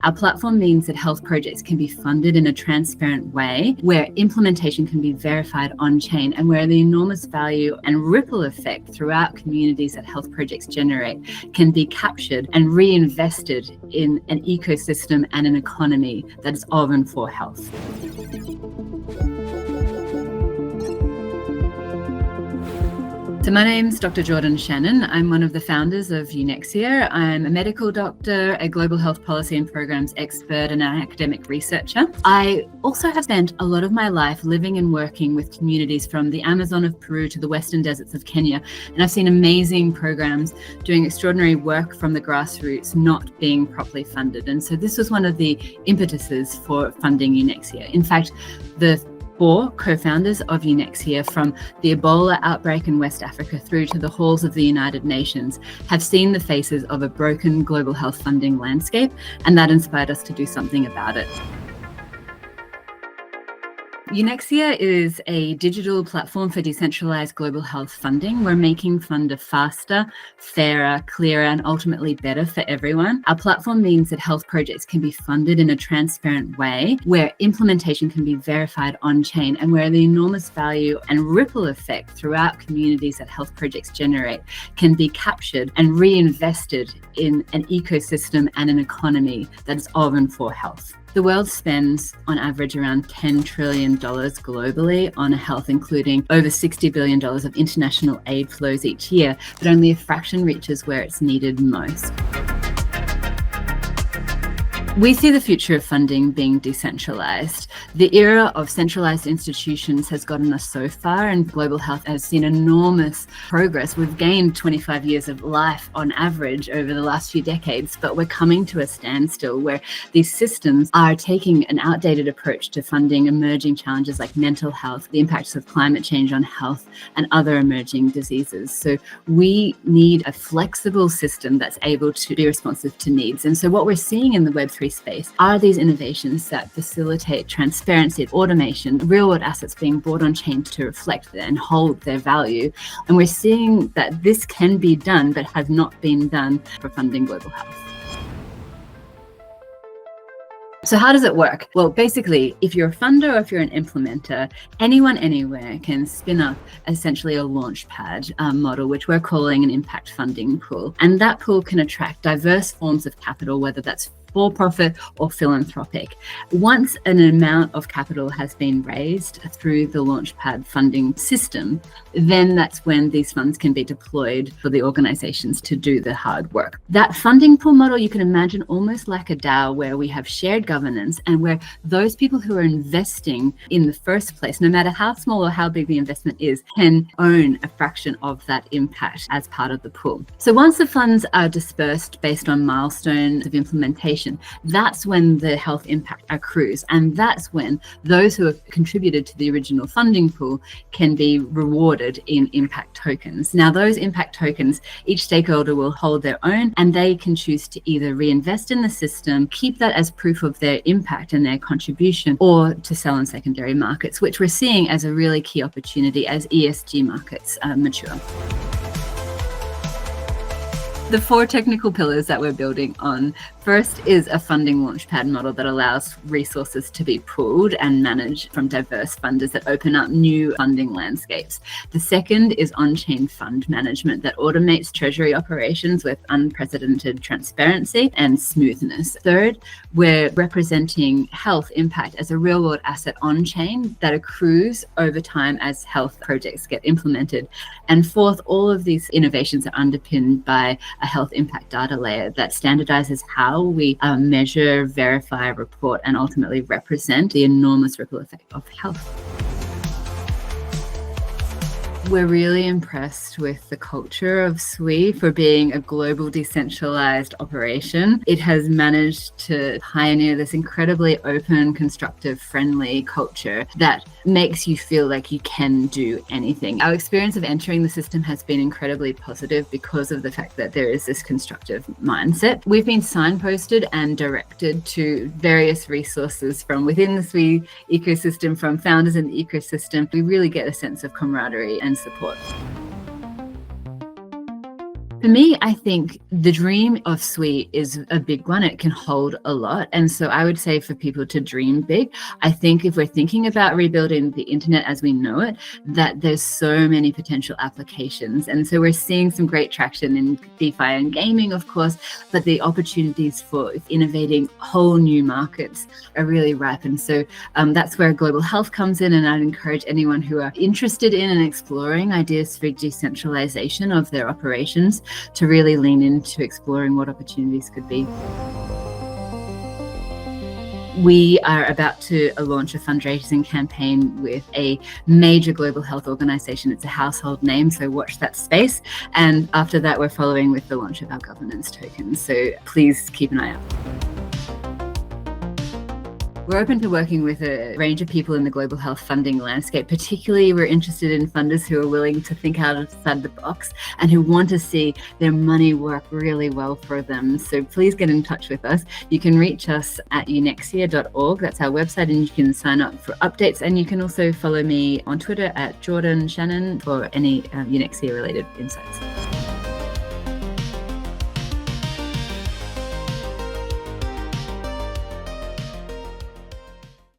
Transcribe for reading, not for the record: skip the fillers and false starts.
Our platform means that health projects can be funded in a transparent way, where implementation can be verified on-chain, and where the enormous value and ripple effect throughout communities that health projects generate can be captured and reinvested in an ecosystem and an economy that is of and for health. So my name's Dr. Geordan Shannon. I'm one of the founders of Unexia. I'm a medical doctor, a global health policy and programs expert, and an academic researcher. I also have spent a lot of my life living and working with communities from the Amazon of Peru to the western deserts of Kenya. And I've seen amazing programs doing extraordinary work from the grassroots not being properly funded. And so this was one of the impetuses for funding Unexia. In fact, the 4 co-founders of Unexia, from the Ebola outbreak in West Africa through to the halls of the United Nations, have seen the faces of a broken global health funding landscape, and that inspired us to do something about it. Unexia is a digital platform for decentralized global health funding. We're making funder faster, fairer, clearer, and ultimately better for everyone. Our platform means that health projects can be funded in a transparent way, where implementation can be verified on-chain, and where the enormous value and ripple effect throughout communities that health projects generate can be captured and reinvested in an ecosystem and an economy that is of and for health. The world spends on average around $10 trillion globally on health, including over $60 billion of international aid flows each year, but only a fraction reaches where it's needed most. We see the future of funding being decentralized. The era of centralized institutions has gotten us so far, and global health has seen enormous progress. We've gained 25 years of life on average over the last few decades, but we're coming to a standstill where these systems are taking an outdated approach to funding emerging challenges like mental health, the impacts of climate change on health, and other emerging diseases. So we need a flexible system that's able to be responsive to needs. And so what we're seeing in the Web3 space are these innovations that facilitate transparency, automation, real-world assets being brought on chain to reflect and hold their value. And we're seeing that this can be done, but has not been done for funding global health. So how does it work? Well, basically, if you're a funder or if you're an implementer, anyone anywhere can spin up essentially a launchpad model, which we're calling an impact funding pool. And that pool can attract diverse forms of capital, whether that's for-profit or philanthropic. Once an amount of capital has been raised through the Launchpad funding system, then that's when these funds can be deployed for the organizations to do the hard work. That funding pool model, you can imagine almost like a DAO, where we have shared governance and where those people who are investing in the first place, no matter how small or how big the investment is, can own a fraction of that impact as part of the pool. So once the funds are dispersed based on milestones of implementation, that's when the health impact accrues. And that's when those who have contributed to the original funding pool can be rewarded in impact tokens. Now, those impact tokens, each stakeholder will hold their own, and they can choose to either reinvest in the system, keep that as proof of their impact and their contribution, or to sell in secondary markets, which we're seeing as a really key opportunity as ESG markets mature. The 4 technical pillars that we're building on. First is a funding launchpad model that allows resources to be pooled and managed from diverse funders that open up new funding landscapes. The second is on-chain fund management that automates treasury operations with unprecedented transparency and smoothness. Third, we're representing health impact as a real-world asset on-chain that accrues over time as health projects get implemented. And fourth, all of these innovations are underpinned by a health impact data layer that standardizes how we measure, verify, report, and ultimately represent the enormous ripple effect of health. We're really impressed with the culture of Sui for being a global decentralized operation. It has managed to pioneer this incredibly open, constructive, friendly culture that makes you feel like you can do anything. Our experience of entering the system has been incredibly positive because of the fact that there is this constructive mindset. We've been signposted and directed to various resources from within the Sui ecosystem, from founders in the ecosystem. We really get a sense of camaraderie and support. For me, I think the dream of Sui is a big one. It can hold a lot. And so I would say for people to dream big. I think if we're thinking about rebuilding the internet as we know it, that there's so many potential applications. And so we're seeing some great traction in DeFi and gaming, of course, but the opportunities for innovating whole new markets are really ripe. And so that's where global health comes in. And I'd encourage anyone who are interested in and exploring ideas for decentralization of their operations to really lean into exploring what opportunities could be. We are about to launch a fundraising campaign with a major global health organization. It's a household name, so watch that space. And after that, we're following with the launch of our governance token. So please keep an eye out. We're open to working with a range of people in the global health funding landscape. Particularly, we're interested in funders who are willing to think outside the box and who want to see their money work really well for them. So please get in touch with us. You can reach us at unexia.org. That's our website, and you can sign up for updates. And you can also follow me on Twitter at Geordan Shannon for any Unexia related insights.